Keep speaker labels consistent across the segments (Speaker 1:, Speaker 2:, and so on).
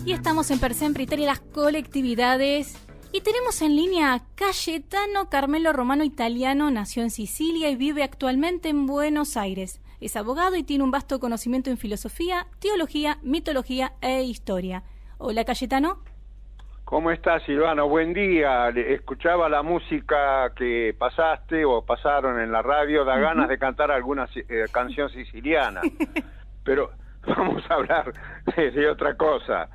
Speaker 1: Y estamos en Per Sempre Italia, las colectividades. Y tenemos en línea a Cayetano Carmelo Romano Italiano. Nació en Sicilia y vive actualmente en Buenos Aires. Es abogado y tiene un vasto conocimiento en filosofía, teología, mitología e historia. Hola, Cayetano.
Speaker 2: ¿Cómo estás, Silvano? Buen día. Escuchaba la música que pasaste o pasaron en la radio. Da ganas de cantar alguna canción siciliana. Pero vamos a hablar de otra cosa.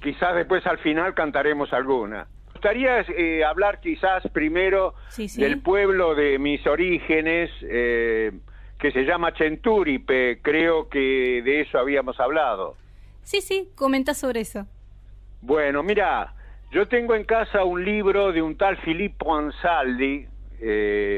Speaker 2: Quizás después al final cantaremos alguna. Me gustaría hablar quizás primero del pueblo de mis orígenes, que se llama Centuripe. Creo que de eso habíamos hablado.
Speaker 1: Sí, comenta sobre eso.
Speaker 2: Bueno, mira, yo tengo en casa un libro de un tal Filippo Ansaldi,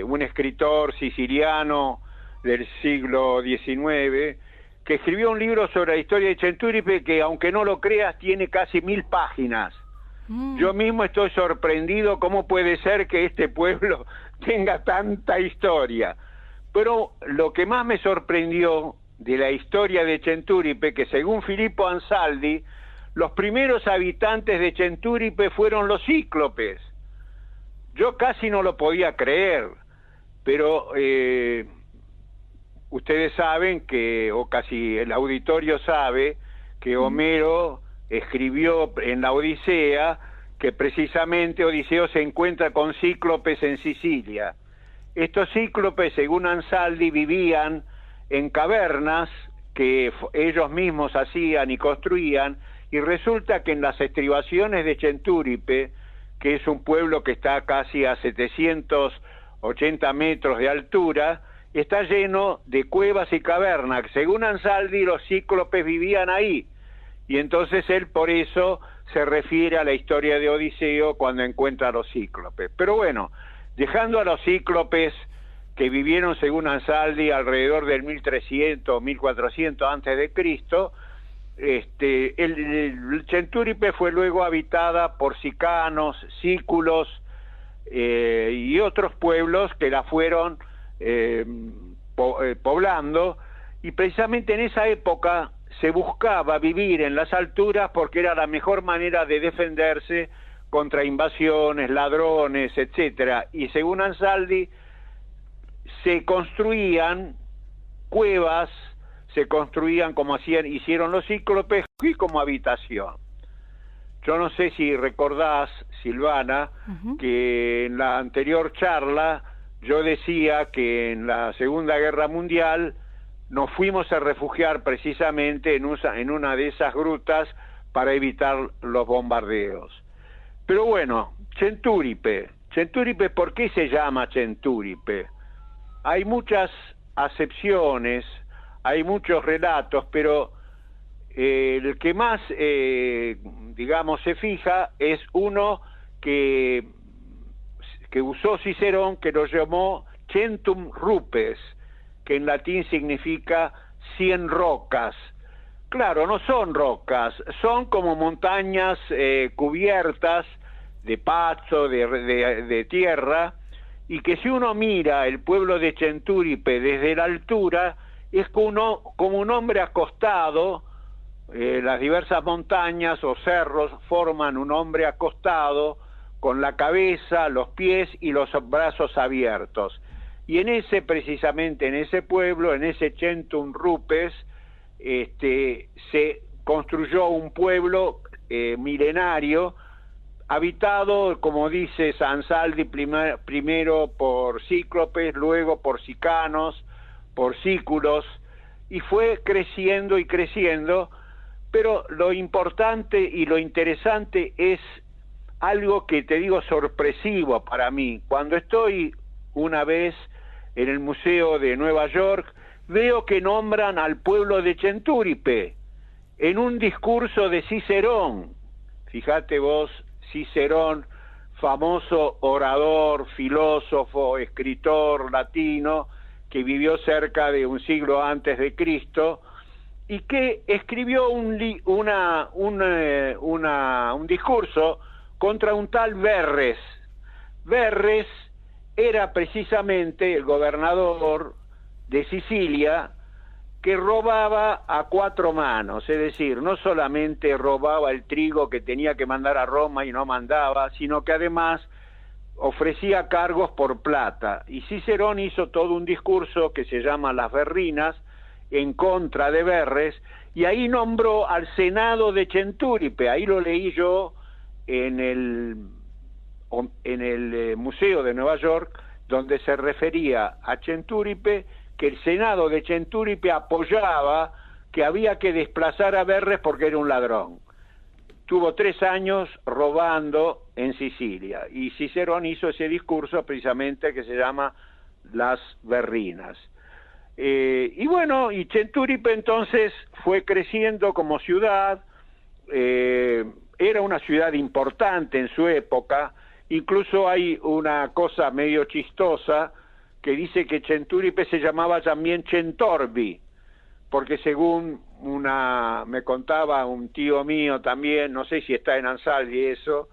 Speaker 2: un escritor siciliano del siglo XIX, que escribió un libro sobre la historia de Centuripe que, aunque no lo creas, tiene casi 1000 páginas. Yo mismo estoy sorprendido cómo puede ser que este pueblo tenga tanta historia. Pero lo que más me sorprendió de la historia de Centuripe, que según Filippo Ansaldi, los primeros habitantes de Centuripe fueron los cíclopes. Yo casi no lo podía creer, pero ustedes saben que, o casi el auditorio sabe, que Homero escribió en la Odisea que precisamente Odiseo se encuentra con cíclopes en Sicilia. Estos cíclopes, según Ansaldi, vivían en cavernas que ellos mismos hacían y construían, y resulta que en las estribaciones de Centuripe, que es un pueblo que está casi a 780 metros de altura, está lleno de cuevas y cavernas. Según Ansaldi, los cíclopes vivían ahí, y entonces él por eso se refiere a la historia de Odiseo cuando encuentra a los cíclopes. Pero bueno, dejando a los cíclopes que vivieron, según Ansaldi, alrededor del 1300 1400 antes de Cristo, el Centuripe fue luego habitada por sicanos, sículos y otros pueblos que la fueron poblando, y precisamente en esa época se buscaba vivir en las alturas porque era la mejor manera de defenderse contra invasiones, ladrones, etcétera. Y según Ansaldi, se construían cuevas, se construían como hicieron los cíclopes, y como habitación. Yo no sé si recordás, Silvana, que en la anterior charla yo decía que en la Segunda Guerra Mundial nos fuimos a refugiar precisamente en una de esas grutas para evitar los bombardeos. Pero bueno, Centuripe, ¿por qué se llama Centuripe? Hay muchas acepciones, hay muchos relatos, pero el que más, digamos, se fija es uno que usó Cicerón, que lo llamó Centum Rupes, que en latín significa 100 rocas. Claro, no son rocas, son como montañas cubiertas de pasto, de tierra, y que si uno mira el pueblo de Centuripe desde la altura, es como un hombre acostado. Las diversas montañas o cerros forman un hombre acostado con la cabeza, los pies y los brazos abiertos. Y precisamente en ese pueblo, en ese Centum Rupes, se construyó un pueblo milenario, habitado, como dice Ansaldi, primero por cíclopes, luego por sicanos, por sículos, y fue creciendo y creciendo. Pero lo importante y lo interesante es algo que te digo sorpresivo para mí. Cuando estoy una vez en el Museo de Nueva York, veo que nombran al pueblo de Centuripe en un discurso de Cicerón. Fíjate vos, Cicerón, famoso orador, filósofo, escritor latino, que vivió cerca de un siglo antes de Cristo, y que escribió un discurso contra un tal Verres. Verres era precisamente el gobernador de Sicilia, que robaba a cuatro manos, es decir, no solamente robaba el trigo que tenía que mandar a Roma y no mandaba, sino que además ofrecía cargos por plata. Y Cicerón hizo todo un discurso que se llama Las Verrinas, en contra de Verres, y ahí nombró al Senado de Centúripe. Ahí lo leí yo en el Museo de Nueva York, donde se refería a Centúripe, que el Senado de Centúripe apoyaba que había que desplazar a Verres porque era un ladrón. Tuvo 3 años robando en Sicilia, y Cicerón hizo ese discurso precisamente que se llama Las Verrinas. Y bueno, y Centúripe entonces fue creciendo como ciudad, era una ciudad importante en su época. Incluso hay una cosa medio chistosa que dice que Centúripe se llamaba también Centorbi, porque según me contaba un tío mío también, no sé si está en Ansaldi eso,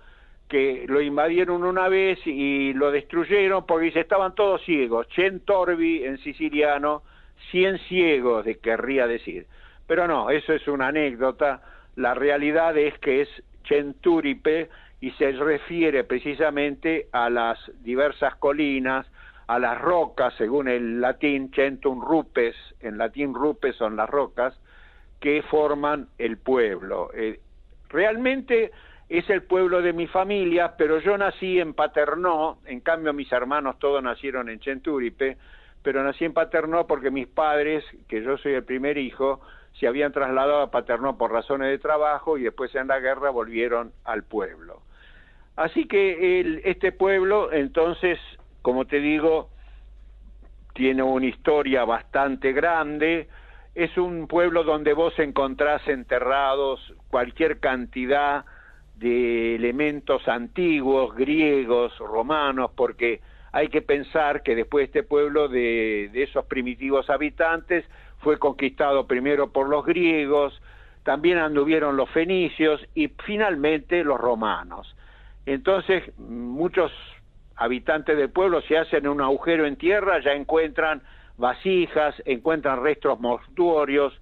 Speaker 2: que lo invadieron una vez y lo destruyeron porque dice, estaban todos ciegos. Centorbi en siciliano, 100 ciegos, querría decir. Pero no, eso es una anécdota. La realidad es que es Centúripe y se refiere precisamente a las diversas colinas, a las rocas, según el latín, centum rupes, en latín rupes son las rocas, que forman el pueblo. Realmente es el pueblo de mi familia, pero yo nací en Paternò, en cambio mis hermanos todos nacieron en Centúripe, pero nací en Paternò porque mis padres, que yo soy el primer hijo, se habían trasladado a Paternò por razones de trabajo y después en la guerra volvieron al pueblo. Así que este pueblo, entonces, como te digo, tiene una historia bastante grande. Es un pueblo donde vos encontrás enterrados cualquier cantidad de elementos antiguos, griegos, romanos, porque hay que pensar que después este pueblo de esos primitivos habitantes fue conquistado primero por los griegos, también anduvieron los fenicios y finalmente los romanos. Entonces muchos habitantes del pueblo se hacen un agujero en tierra, ya encuentran vasijas, encuentran restos mortuorios,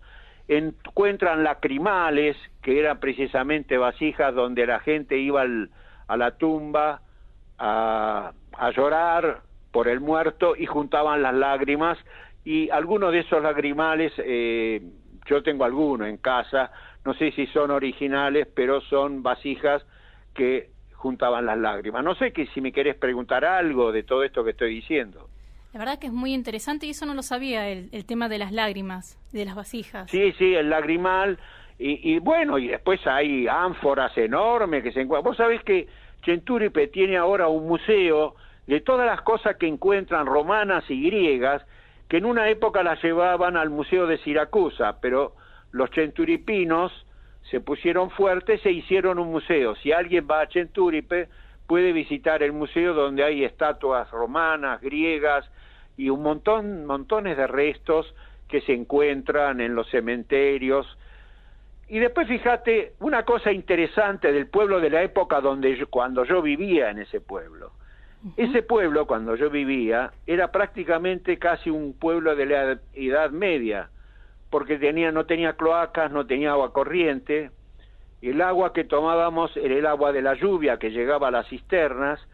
Speaker 2: encuentran lacrimales, que eran precisamente vasijas donde la gente iba a la tumba a llorar por el muerto y juntaban las lágrimas, y algunos de esos lagrimales, yo tengo algunos en casa, no sé si son originales, pero son vasijas que juntaban las lágrimas. No sé si me querés preguntar algo de todo esto que estoy diciendo.
Speaker 1: La verdad que es muy interesante y eso no lo sabía, el tema de las lágrimas, de las vasijas.
Speaker 2: Sí, el lagrimal, y bueno, y después hay ánforas enormes que se encuentran. Vos sabés que Centúripe tiene ahora un museo de todas las cosas que encuentran romanas y griegas, que en una época las llevaban al Museo de Siracusa, pero los centuripinos se pusieron fuertes e hicieron un museo. Si alguien va a Centúripe, puede visitar el museo donde hay estatuas romanas, griegas y montones de restos que se encuentran en los cementerios. Y después fíjate, una cosa interesante del pueblo de la época cuando yo vivía en ese pueblo. Ese pueblo, cuando yo vivía, era prácticamente casi un pueblo de la Edad Media, porque no tenía cloacas, no tenía agua corriente. El agua que tomábamos era el agua de la lluvia que llegaba a las cisternas,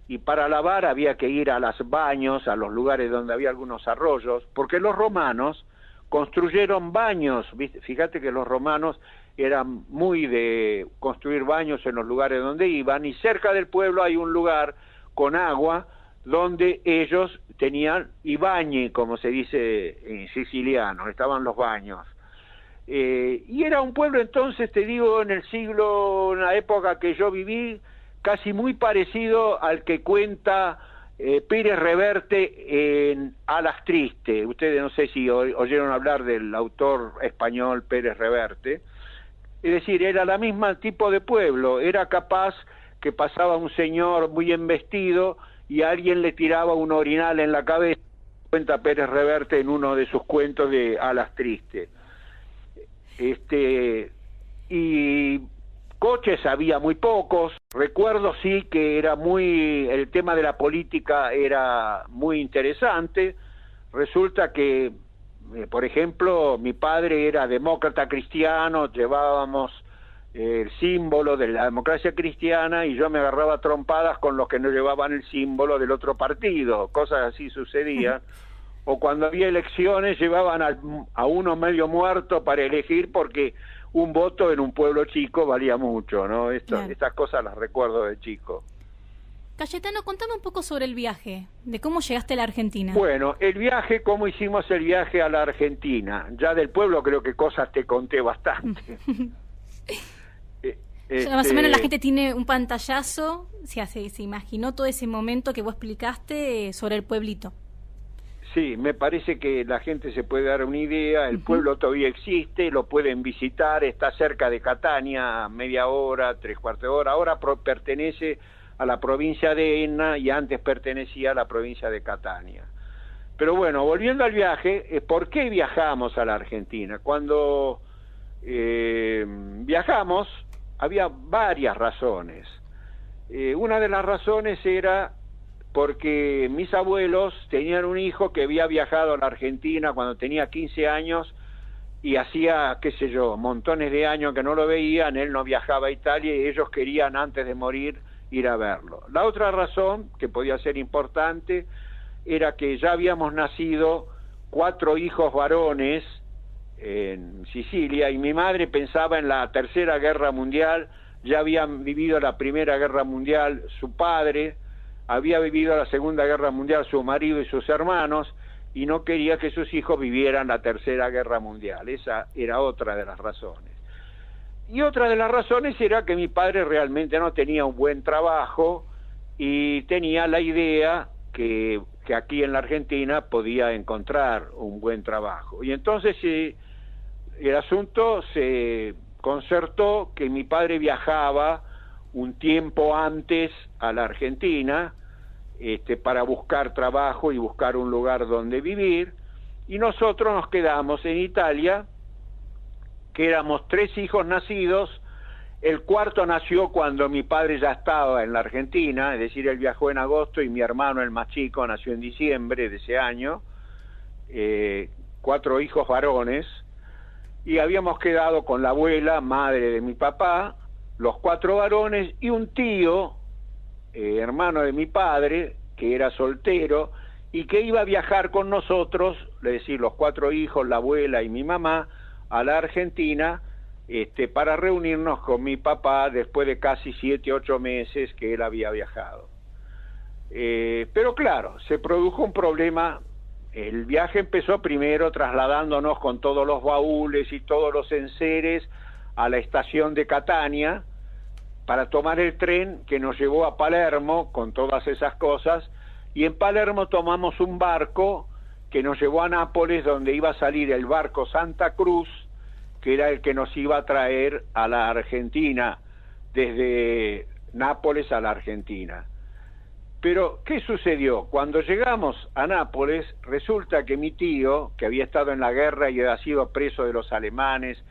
Speaker 2: y para lavar había que ir a los baños, a los lugares donde había algunos arroyos, porque los romanos construyeron baños. Fíjate que los romanos eran muy de construir baños en los lugares donde iban, y cerca del pueblo hay un lugar con agua donde ellos tenían i bagni, como se dice en siciliano, estaban los baños. Y era un pueblo entonces, te digo, en la época que yo viví, casi muy parecido al que cuenta Pérez Reverte en Alas Tristes. Ustedes no sé si oyeron hablar del autor español Pérez Reverte. Es decir, era la misma tipo de pueblo, era capaz que pasaba un señor muy embestido y alguien le tiraba un orinal en la cabeza, cuenta Pérez Reverte en uno de sus cuentos de Alas Tristes. Y coches había muy pocos. Recuerdo sí que el tema de la política era muy interesante. Resulta que por ejemplo, mi padre era demócrata cristiano, llevábamos el símbolo de la democracia cristiana y yo me agarraba trompadas con los que no llevaban el símbolo del otro partido, cosas así sucedían. O cuando había elecciones llevaban a uno medio muerto para elegir porque un voto en un pueblo chico valía mucho, ¿no?
Speaker 1: Claro.
Speaker 2: Estas cosas las recuerdo de chico.
Speaker 1: Cayetano, contame un poco sobre el viaje, de cómo llegaste a la Argentina.
Speaker 2: Bueno, el viaje, cómo hicimos el viaje a la Argentina. Ya del pueblo creo que cosas te conté bastante.
Speaker 1: Más o menos la gente tiene un pantallazo, se imaginó todo ese momento que vos explicaste sobre el pueblito.
Speaker 2: Sí, me parece que la gente se puede dar una idea, el pueblo todavía existe, lo pueden visitar, está cerca de Catania, media hora, 3/4 de hora, ahora pertenece a la provincia de Enna y antes pertenecía a la provincia de Catania. Pero bueno, volviendo al viaje, ¿por qué viajamos a la Argentina? Cuando viajamos había varias razones. Una de las razones era porque mis abuelos tenían un hijo que había viajado a la Argentina cuando tenía 15 años y hacía, qué sé yo, montones de años que no lo veían, él no viajaba a Italia y ellos querían antes de morir ir a verlo. La otra razón, que podía ser importante, era que ya habíamos nacido 4 hijos varones en Sicilia y mi madre pensaba en la Tercera Guerra Mundial, ya habían vivido la Primera Guerra Mundial su padre, había vivido la Segunda Guerra Mundial su marido y sus hermanos y no quería que sus hijos vivieran la Tercera Guerra Mundial. Esa era otra de las razones. Y otra de las razones era que mi padre realmente no tenía un buen trabajo y tenía la idea que aquí en la Argentina podía encontrar un buen trabajo. Y entonces el asunto se concertó que mi padre viajaba un tiempo antes a la Argentina para buscar trabajo y buscar un lugar donde vivir, y nosotros nos quedamos en Italia, que éramos 3 hijos nacidos. El cuarto nació cuando mi padre ya estaba en la Argentina, es decir, él viajó en agosto y mi hermano, el más chico, nació en diciembre de ese año. 4 hijos varones, y habíamos quedado con la abuela, madre de mi papá, los 4 varones y un tío, hermano de mi padre, que era soltero y que iba a viajar con nosotros, es decir, los 4 hijos, la abuela y mi mamá, a la Argentina, para reunirnos con mi papá después de casi 7-8 meses que él había viajado. Pero claro, se produjo un problema. El viaje empezó primero trasladándonos con todos los baúles y todos los enseres a la estación de Catania para tomar el tren que nos llevó a Palermo con todas esas cosas, y en Palermo tomamos un barco que nos llevó a Nápoles, donde iba a salir el barco Santa Cruz, que era el que nos iba a traer a la Argentina, desde Nápoles a la Argentina. Pero, ¿qué sucedió? Cuando llegamos a Nápoles, resulta que mi tío, que había estado en la guerra y había sido preso de los alemanes,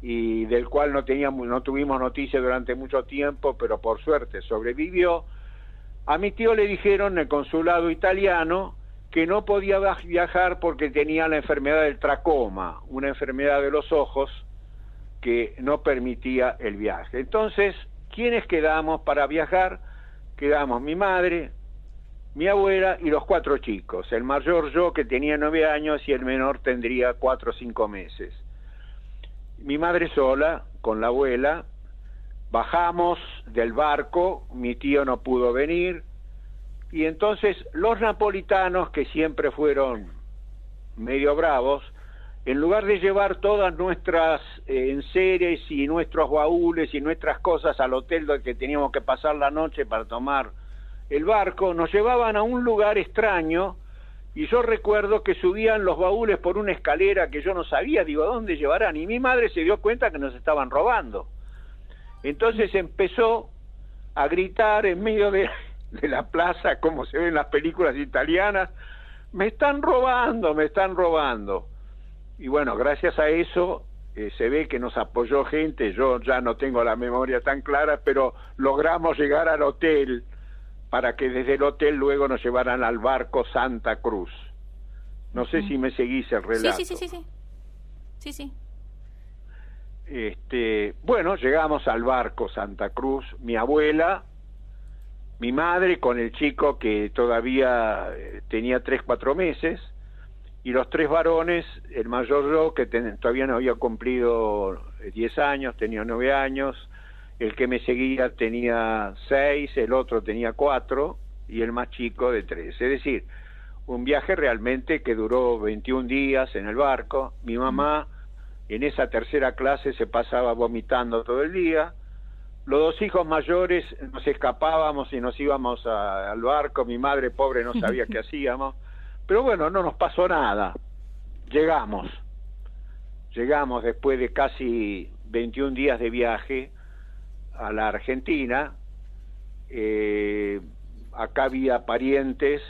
Speaker 2: y del cual no tuvimos noticia durante mucho tiempo, pero por suerte sobrevivió, a mi tío le dijeron en el consulado italiano que no podía viajar porque tenía la enfermedad del tracoma, una enfermedad de los ojos que no permitía el viaje. Entonces, ¿quiénes quedamos para viajar? Quedamos mi madre, mi abuela y los 4 chicos, el mayor yo, que tenía 9 años, y el menor tendría 4 o 5 meses. Mi madre sola, con la abuela, bajamos del barco, mi tío no pudo venir, y entonces los napolitanos, que siempre fueron medio bravos, en lugar de llevar todas nuestras enseres y nuestros baúles y nuestras cosas al hotel donde que teníamos que pasar la noche para tomar el barco, nos llevaban a un lugar extraño, y yo recuerdo que subían los baúles por una escalera que yo no sabía, digo, ¿a dónde llevarán? Y mi madre se dio cuenta que nos estaban robando. Entonces empezó a gritar en medio de la plaza, como se ve en las películas italianas, me están robando, me están robando. Y bueno, gracias a eso se ve que nos apoyó gente, yo ya no tengo la memoria tan clara, pero logramos llegar al hotel para que desde el hotel luego nos llevaran al barco Santa Cruz. No sé si me seguís el relato.
Speaker 1: Sí.
Speaker 2: Bueno, llegamos al barco Santa Cruz, mi abuela, mi madre con el chico que todavía tenía 3, 4 meses, y los 3 varones, el mayor yo, que todavía no había cumplido 10 años, tenía 9 años, el que me seguía tenía 6, el otro tenía 4, y el más chico de 3. Es decir, un viaje realmente que duró 21 días en el barco. Mi mamá en esa tercera clase se pasaba vomitando todo el día. Los 2 hijos mayores nos escapábamos y nos íbamos al barco. Mi madre pobre no sabía qué hacíamos. Pero bueno, no nos pasó nada. Llegamos después de casi 21 días de viaje a la Argentina. Acá había parientes,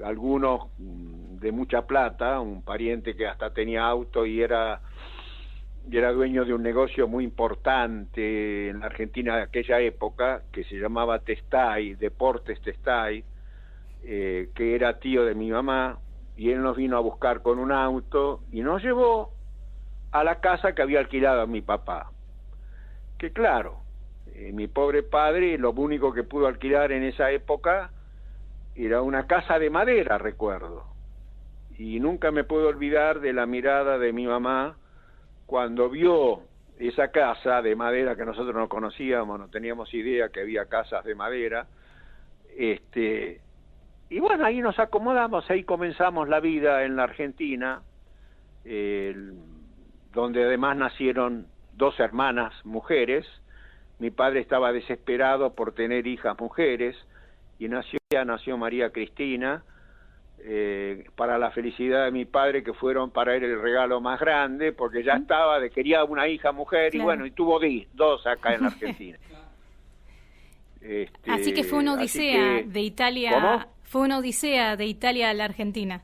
Speaker 2: algunos de mucha plata, un pariente que hasta tenía auto y era dueño de un negocio muy importante en la Argentina de aquella época, que se llamaba Testay, Deportes Testay, que era tío de mi mamá, y él nos vino a buscar con un auto y nos llevó a la casa que había alquilado a mi papá. Que claro, mi pobre padre lo único que pudo alquilar en esa época era una casa de madera, recuerdo. Y nunca me puedo olvidar de la mirada de mi mamá cuando vio esa casa de madera que nosotros no conocíamos, no teníamos idea que había casas de madera. Y bueno, ahí nos acomodamos, ahí comenzamos la vida en la Argentina, donde además nacieron 2 hermanas mujeres. Mi padre estaba desesperado por tener hijas mujeres, y nació María Cristina, para la felicidad de mi padre, que fueron para él el regalo más grande, porque ya quería una hija mujer, claro. Y bueno, y tuvo 2 acá en la Argentina.
Speaker 1: Así que fue una odisea de Italia.
Speaker 2: ¿Cómo?
Speaker 1: Fue una odisea de Italia a la Argentina.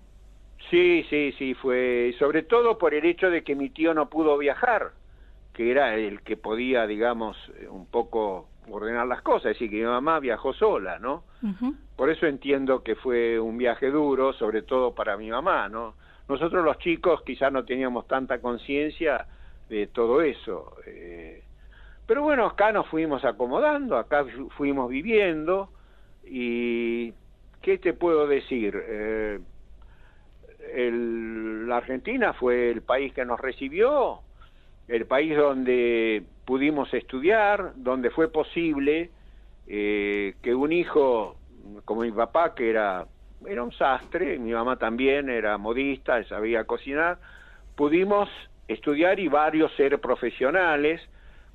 Speaker 2: Sí, fue sobre todo por el hecho de que mi tío no pudo viajar, que era el que podía, digamos, un poco ordenar las cosas, es decir, que mi mamá viajó sola, ¿no? Uh-huh. Por eso entiendo que fue un viaje duro, sobre todo para mi mamá, ¿no? Nosotros los chicos quizás no teníamos tanta conciencia de todo eso, pero bueno, acá nos fuimos acomodando, acá fuimos viviendo, y ¿qué te puedo decir? La Argentina fue el país que nos recibió, el país donde pudimos estudiar, donde fue posible que un hijo como mi papá, que era un sastre, mi mamá también era modista, sabía cocinar, pudimos estudiar y varios ser profesionales,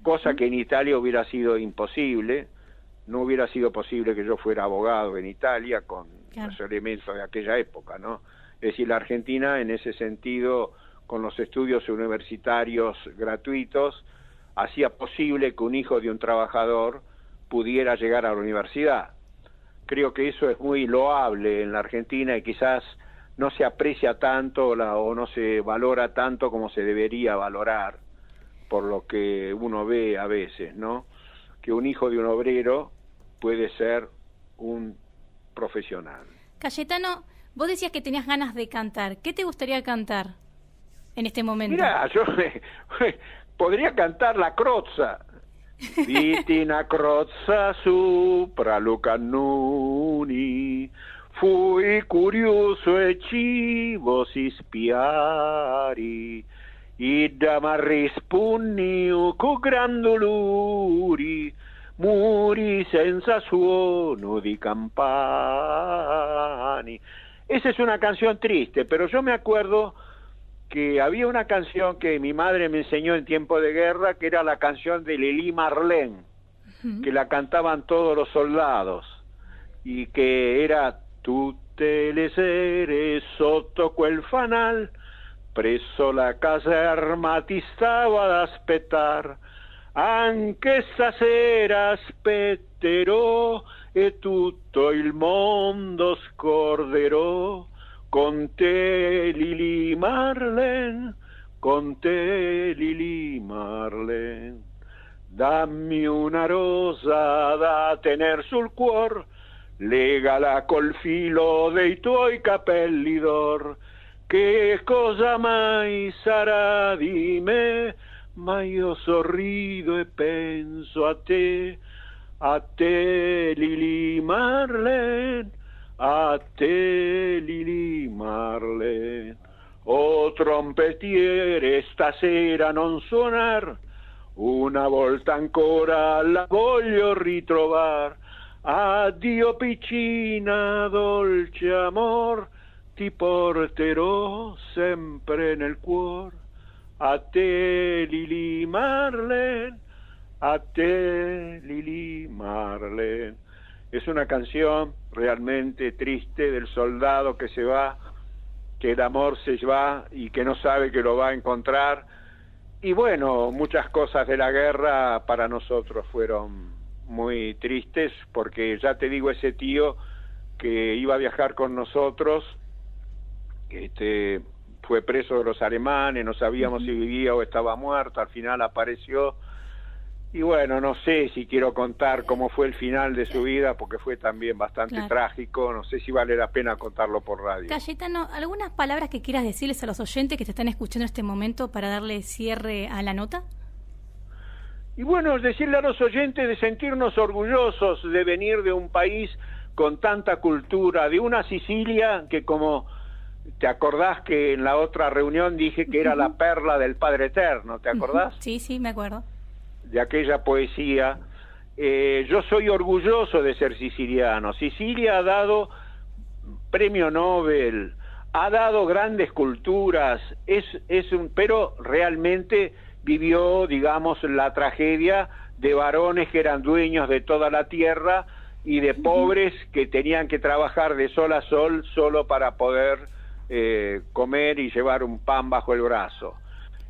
Speaker 2: cosa que en Italia hubiera sido imposible. No hubiera sido posible que yo fuera abogado en Italia con los elementos de aquella época, ¿no? Es decir, la Argentina en ese sentido, con los estudios universitarios gratuitos, hacía posible que un hijo de un trabajador pudiera llegar a la universidad. Creo que eso es muy loable en la Argentina y quizás no se aprecia tanto o no se valora tanto como se debería valorar, por lo que uno ve a veces, ¿no? Que un hijo de un obrero puede ser un profesional.
Speaker 1: Cayetano, vos decías que tenías ganas de cantar. ¿Qué te gustaría cantar en este momento?
Speaker 2: Mira, yo podría cantar la crozza. Viti una crozza sopra lo cannoni, fui curioso e cibo si spiari, idda m'arrispunnio co gran dolori, muri senza suono di campani. Esa es una canción triste, pero yo me acuerdo que había una canción que mi madre me enseñó en tiempo de guerra, que era la canción de Lili Marlene, que la cantaban todos los soldados, y que era tutte le sere sotto quel fanal, presso la caserma ti stavo ad aspettar, anche stasera aspetterò e tutto il mondo scorderò, con te Lili Marlene, con te Lili Marlene, dammi una rosa da tener sul cuor, lega col filo dei tuoi capelli d'or, che cosa mai sarà di me, ma io sorrido e penso a te Lili Marlene, a te Lili Marlene. Oh trompetiere, stasera non suonar, una volta ancora la voglio ritrovar. Addio piccina, dolce amor, ti porterò sempre nel cuore. A te Lili Marlene, a te Lili Marlene. Es una canción realmente triste del soldado que se va, que el amor se va y que no sabe que lo va a encontrar. Y bueno, muchas cosas de la guerra para nosotros fueron muy tristes, porque ya te digo, ese tío que iba a viajar con nosotros, fue preso de los alemanes, no sabíamos si vivía o estaba muerto, al final apareció. Y bueno, no sé si quiero contar cómo fue el final de su vida, porque fue también bastante trágico. No sé si vale la pena contarlo por radio.
Speaker 1: Cayetano, ¿algunas palabras que quieras decirles a los oyentes que te están escuchando en este momento para darle cierre a la nota?
Speaker 2: Y bueno, decirle a los oyentes de sentirnos orgullosos de venir de un país con tanta cultura, de una Sicilia que, como te acordás que en la otra reunión dije que era la perla del Padre Eterno, ¿te acordás?
Speaker 1: Sí, me acuerdo.
Speaker 2: De aquella poesía. Yo soy orgulloso de ser siciliano. Sicilia ha dado premio Nobel, ha dado grandes culturas, pero realmente vivió, digamos, la tragedia de varones que eran dueños de toda la tierra y de pobres que tenían que trabajar de sol a sol solo para poder comer y llevar un pan bajo el brazo.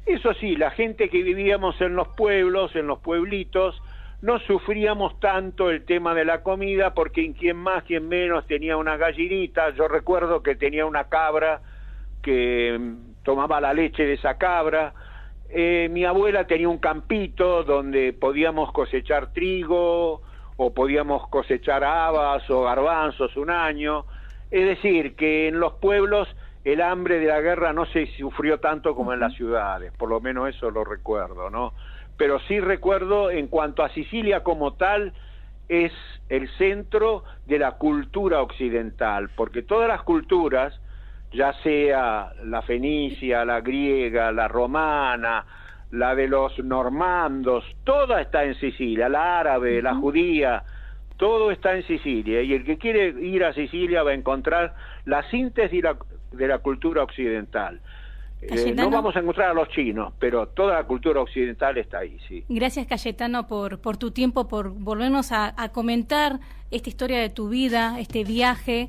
Speaker 2: Eso sí, la gente que vivíamos en los pueblos, en los pueblitos, no sufríamos tanto el tema de la comida, porque quien más, quien menos tenía una gallinita. Yo recuerdo que tenía una cabra que tomaba la leche de esa cabra. Mi abuela tenía un campito donde podíamos cosechar trigo, o podíamos cosechar habas o garbanzos un año. Es decir, que en los pueblos el hambre de la guerra no se sufrió tanto como en las ciudades, por lo menos eso lo recuerdo, ¿no? Pero sí recuerdo, en cuanto a Sicilia como tal, es el centro de la cultura occidental, porque todas las culturas, ya sea la fenicia, la griega, la romana, la de los normandos, toda está en Sicilia, la árabe, la judía, todo está en Sicilia, y el que quiere ir a Sicilia va a encontrar la síntesis de la cultura occidental. No vamos a encontrar a los chinos, pero toda la cultura occidental está ahí, sí.
Speaker 1: Gracias, Cayetano, por tu tiempo, por volvernos a comentar esta historia de tu vida, este viaje,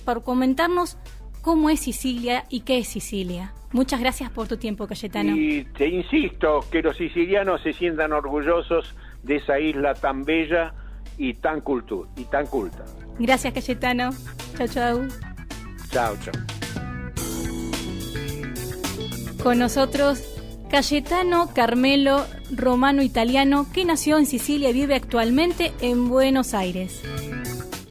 Speaker 1: por comentarnos cómo es Sicilia y qué es Sicilia. Muchas gracias por tu tiempo, Cayetano.
Speaker 2: Y te insisto, que los sicilianos se sientan orgullosos de esa isla tan bella y tan culta.
Speaker 1: Gracias, Cayetano. Chau.
Speaker 2: Chau.
Speaker 1: Con nosotros, Cayetano Carmelo Romano Italiano, que nació en Sicilia y vive actualmente en Buenos Aires.